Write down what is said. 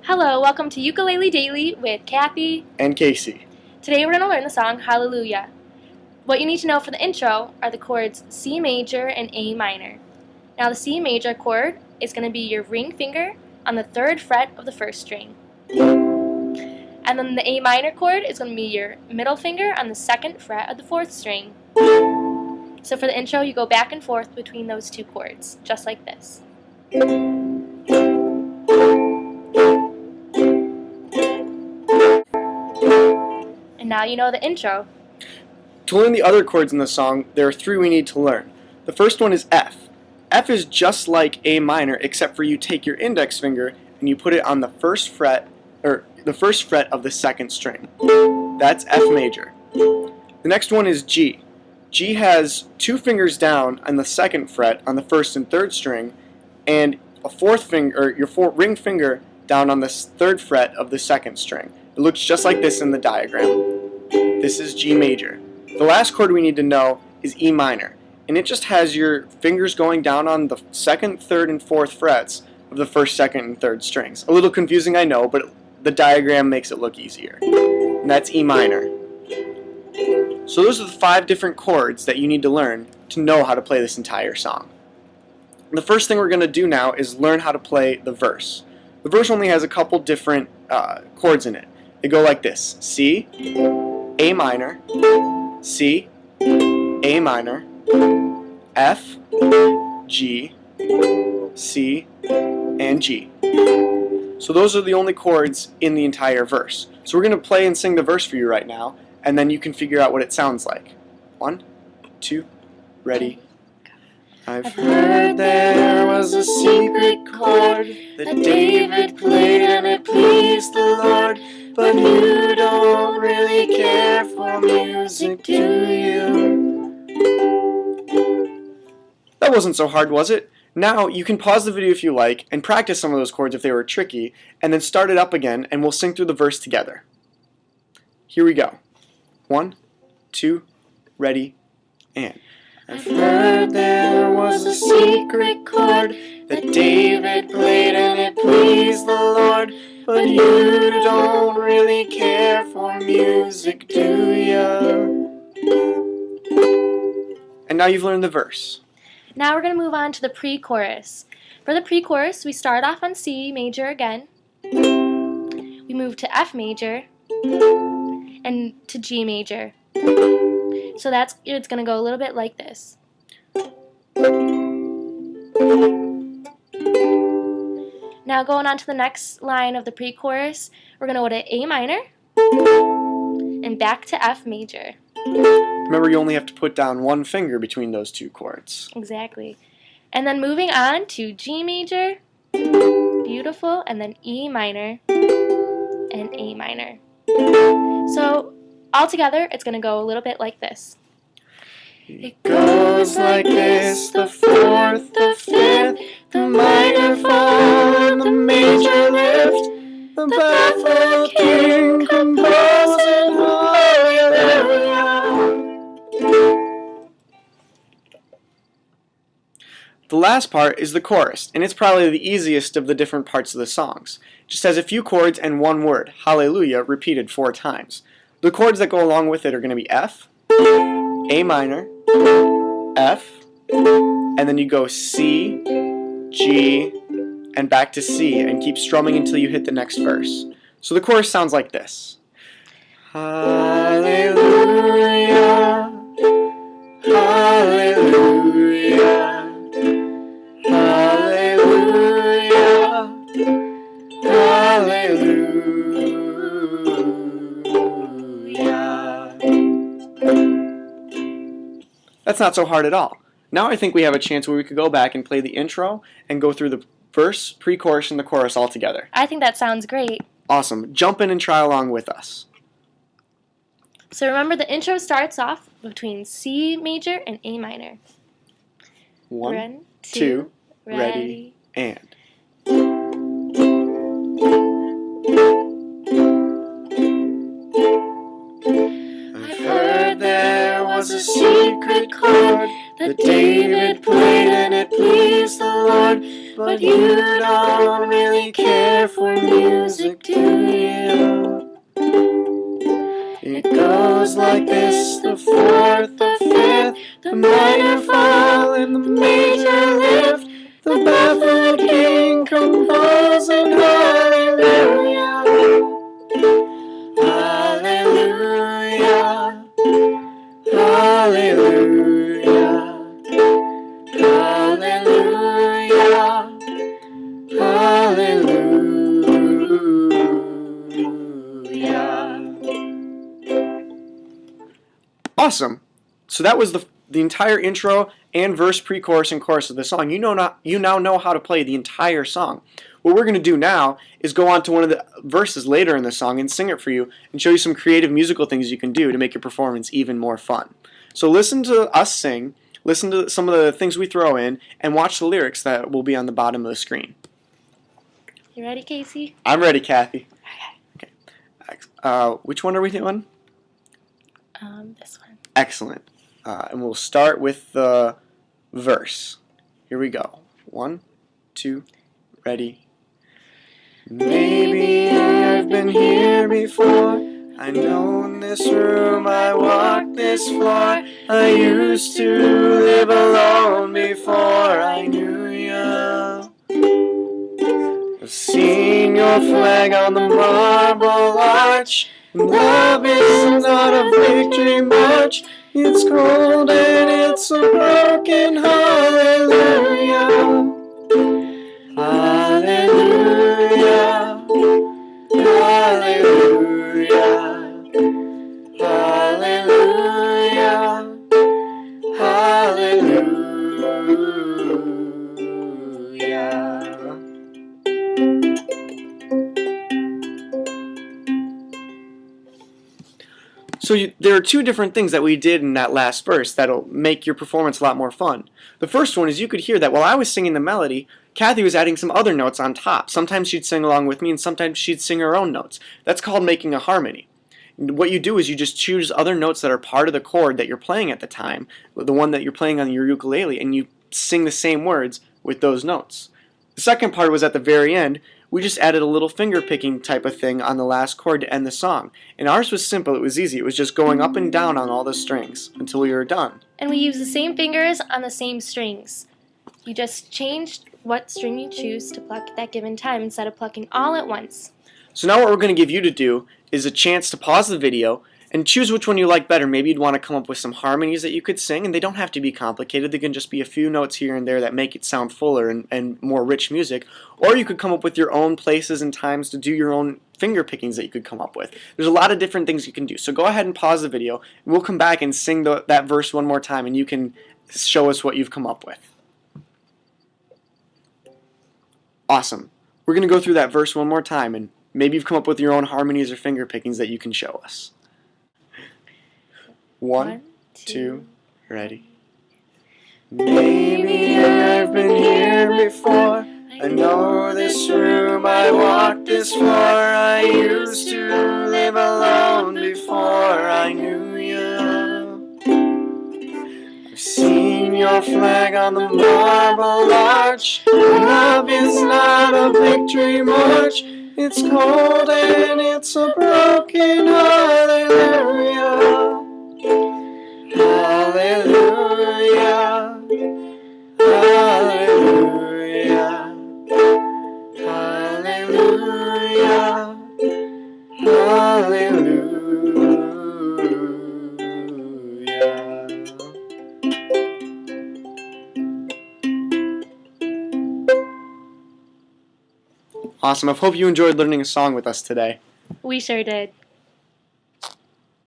Hello, welcome to Ukulele Daily with Cathie and KC. Today we're going to learn the song Hallelujah. What you need to know for the intro are the chords C major and A minor. Now the C major chord is going to be your ring finger on the 3rd fret of the 1st string. And then the A minor chord is going to be your middle finger on the 2nd fret of the 4th string. So for the intro you go back and forth between those two chords, just like this. And now you know the intro. To learn the other chords in the song, there are 3 we need to learn. The first one is F. F is just like A minor, except for you take your index finger and you put it on the 1st fret, or the 1st fret of the 2nd string. That's F major. The next one is G. G has 2 fingers down on the 2nd fret on the 1st and 3rd string, and a 4th finger, or your ring finger, down on the 3rd fret of the 2nd string. It looks just like this in the diagram. This is G major. The last chord we need to know is E minor, and it just has your fingers going down on the 2nd, 3rd, and 4th frets of the 1st, 2nd, and 3rd strings. A little confusing, I know, but the diagram makes it look easier. And that's E minor. So those are the 5 different chords that you need to learn to know how to play this entire song. The first thing we're going to do now is learn how to play the verse. The verse only has a couple different chords in it. They go like this: C, A minor, C, A minor, F, G, C, and G. So those are the only chords in the entire verse. So we're going to play and sing the verse for you right now, and then you can figure out what it sounds like. 1, 2, ready. I've heard there was a secret chord that David played and it pleased the Lord, but you don't really care for music, do you? That wasn't so hard, was it? Now you can pause the video if you like and practice some of those chords if they were tricky, and then start it up again and we'll sing through the verse together. Here we go. 1, 2, ready, and I've heard there was a secret chord that David played and it pleased the Lord, but you don't really care for music, do ya? And now you've learned the verse. Now we're going to move on to the pre-chorus. For the pre-chorus, we start off on C major again. We move to F major and to G major. So it's going to go a little bit like this. Now going on to the next line of the pre-chorus, we're going to go to A minor and back to F major. Remember, you only have to put down 1 finger between those 2 chords. Exactly. And then moving on to G major, beautiful, and then E minor and A minor. So all together, it's going to go a little bit like this. It goes like this: the 4th, the 5th, the minor fall, the major lift, the baffled king composing hallelujah. The last part is the chorus, and it's probably the easiest of the different parts of the songs. It just has a few chords and 1 word, hallelujah, repeated 4 times. The chords that go along with it are going to be F, A minor, F, and then you go C, G, and back to C, and keep strumming until you hit the next verse. So the chorus sounds like this. Hallelujah, hallelujah, hallelujah, hallelujah. That's not so hard at all. Now I think we have a chance where we could go back and play the intro and go through the verse, pre-chorus, and the chorus all together. I think that sounds great. Awesome. Jump in and try along with us. So remember, the intro starts off between C major and A minor. 1, 2, ready, and. I've heard there was a secret chord that David played and it pleased the Lord, but you don't really care for for music to you. It goes like this: the fourth, the fifth, the minor fall, and the major lift. The baffled king composing hallelujah, hallelujah, hallelujah, hallelujah, hallelujah. Awesome. So that was the entire intro and verse, pre-chorus, and chorus of the song. You now know how to play the entire song. What we're going to do now is go on to one of the verses later in the song and sing it for you and show you some creative musical things you can do to make your performance even more fun. So listen to us sing, listen to some of the things we throw in, and watch the lyrics that will be on the bottom of the screen. You ready, Casey? I'm ready, Kathy. Okay. Which one are we doing? This one. Excellent. And we'll start with the verse. Here we go. 1, 2, ready. Maybe I've been here before. I know in this room, I walk this floor. I used to live alone before I knew you. I've seen your flag on the marble arch. Love is not a victory march. It's cold and it's a broken hallelujah. Hallelujah. Hallelujah. Hallelujah. Hallelujah. So there are two different things that we did in that last verse that'll make your performance a lot more fun. The first one is you could hear that while I was singing the melody, Kathy was adding some other notes on top. Sometimes she'd sing along with me and sometimes she'd sing her own notes. That's called making a harmony. What you do is you just choose other notes that are part of the chord that you're playing at the time, the one that you're playing on your ukulele, and you sing the same words with those notes. The second part was at the very end. We just added a little finger picking type of thing on the last chord to end the song. And ours was simple, it was easy. It was just going up and down on all the strings until we were done. And we use the same fingers on the same strings. You just changed what string you choose to pluck at that given time instead of plucking all at once. So now what we're going to give you to do is a chance to pause the video and choose which one you like better. Maybe you'd want to come up with some harmonies that you could sing, and they don't have to be complicated. They can just be a few notes here and there that make it sound fuller and more rich music. Or you could come up with your own places and times to do your own finger pickings that you could come up with. There's a lot of different things you can do. So go ahead and pause the video, and we'll come back and sing that verse one more time, and you can show us what you've come up with. Awesome. We're going to go through that verse one more time, and maybe you've come up with your own harmonies or finger pickings that you can show us. 1, 2, ready. Maybe I've been here before. I know this room, I walk this floor. I used to live alone before I knew you. I've seen your flag on the marble arch. Love is not a victory march. It's cold and it's a broken hallelujah. Hallelujah. Hallelujah. Hallelujah. Hallelujah. Awesome. I hope you enjoyed learning a song with us today. We sure did.